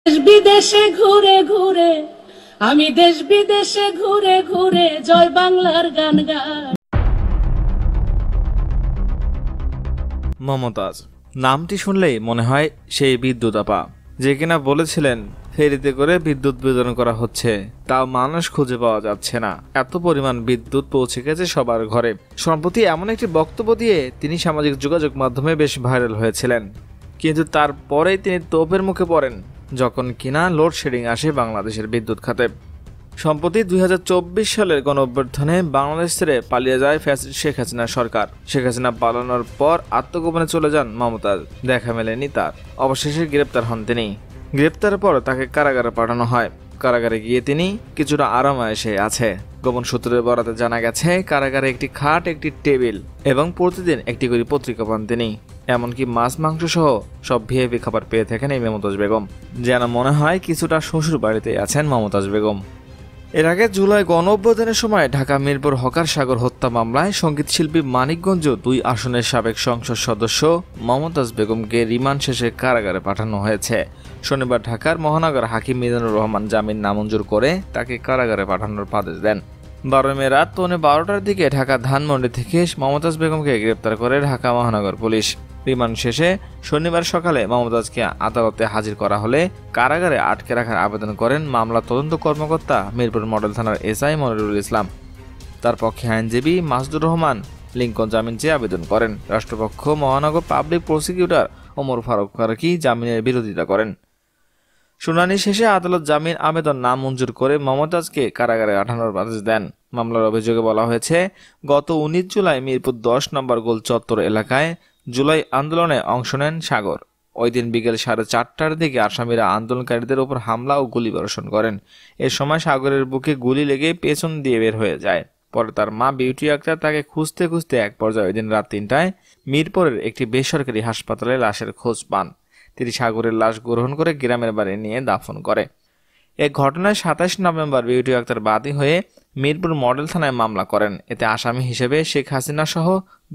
বিদেশে ঘুরে ঘুরে আমি দেশ বিদেশে ঘুরে ঘুরে জয় বাংলার গান গাই। মমতাজ নামটি শুনলেই মনে হয় সেই বিদ্যুৎ আপা, যে কিনা বলেছিলেন ফেরিতে করে বিদ্যুৎ বিতরণ করা হচ্ছে, তাও মানুষ খুঁজে পাওয়া যাচ্ছে না, এত পরিমাণ বিদ্যুৎ পৌঁছে গেছে সবার ঘরে। সম্প্রতি এমন একটি বক্তব্য দিয়ে তিনি সামাজিক যোগাযোগ মাধ্যমে বেশ ভাইরাল হয়েছিলেন, কিন্তু তারপরেই তিনি তোপের মুখে পড়েন যখন কিনা লোডশেডিং আসে বাংলাদেশের বিদ্যুৎ খাতে। সম্প্রতি 2024 সালের গণঅভ্যুত্থানে বাংলাদেশ ছেড়ে পালিয়ে যায় ফ্যাসিস্ট শেখ হাসিনা সরকার। শেখ হাসিনা পালানোর পর আত্মগোপনে চলে যান মমতাজ, দেখা মেলেনি তার। অবশেষে গ্রেপ্তার হন তিনি। গ্রেপ্তারের পর তাকে কারাগারে পাঠানো হয়। কারাগারে গিয়ে তিনি কিছুটা আরামায়েশে আছে। গোপন সূত্রের বরাতে জানা গেছে কারাগারে একটি খাট, একটি টেবিল এবং প্রতিদিন একটি করে পত্রিকা পান তিনি। এমনকি মাছ মাংস সহ সব ভিআইপি খাবার পেয়ে থাকেন এই মমতাজ বেগম। যেন মনে হয় কিছুটা শ্বশুর বাড়িতে আছেন মমতাজ বেগম। এর আগে জুলাই গণঅভ্যুত্থানের সময় ঢাকা মিরপুর হকার সাগর হত্যা মামলায় সঙ্গীতশিল্পী মানিকগঞ্জ 2 আসনের সাবেক সংসদ সদস্য মমতাজ বেগমকে রিমান্ড শেষে কারাগারে পাঠানো হয়েছে। শনিবার ঢাকার মহানগর হাকিম মিজানুর রহমান জামিন নামঞ্জুর করে তাকে কারাগারে পাঠানোর আদেশ দেন। 12 মে রাত 12:15টার দিকে ঢাকা ধানমন্ডি থেকে মমতাজ বেগমকে গ্রেপ্তার করে ঢাকা মহানগর পুলিশ। রিমান্ড শেষে শনিবার সকালে মমতাজকে আদালতে হাজির করা হলে কারাগারে আটকে রাখার আবেদন করেন মামলা তদন্ত কর্মকর্তা মিরপুর মডেল থানার এসআই মনিরুল ইসলাম। তার পক্ষে আইনজীবী মাসুদুর রহমান লিঙ্কন জামিন চেয়ে আবেদন করেন। রাষ্ট্রপক্ষ মহানগর পাবলিক প্রসিকিউটর ওমর ফারুক ফারুকী জামিনের বিরোধিতা করেন। শুনানি শেষে আদালত জামিন আবেদন নামঞ্জুর করে মমতাজকে কারাগারে পাঠানোর আদেশ দেন। মামলার অভিযোগে বলা হয়েছে, গত 19 জুলাই মিরপুর 10 নম্বর গোল চত্বর এলাকায় জুলাই আন্দোলনে অংশ নেন সাগর। ওই দিন বিকেল 4:30টার দিকে আসামিরা আন্দোলনকারীদের উপর হামলা ও গুলি বর্ষণ করেন। এ সময় সাগরের বুকে গুলি লেগে পেছন দিয়ে বের হয়ে যায়। পরে তার মা বিউটি আক্তার তাকে খুঁজতে খুঁজতে এক পর্যায়ে ওই দিন রাত 3টায় মিরপুরের একটি বেসরকারি হাসপাতালে লাশের খোঁজ পান। তিনি সাগরের লাশ গ্রহণ করে গ্রামের বাড়ি নিয়ে দাফন করে। এ ঘটনায় 27 নভেম্বর বিউটি আক্তার বাদী হয়ে মিরপুর মডেল থানায় মামলা করেন। এতে আসামি হিসেবে শেখ হাসিনা সহ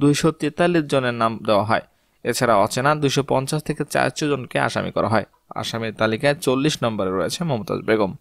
243 জনের নাম দেওয়া হয়। এছাড়া অচেনা 250 থেকে 400 জনকে আসামি করা হয়। আসামির তালিকায় 40 নম্বরে রয়েছে মমতাজ বেগম।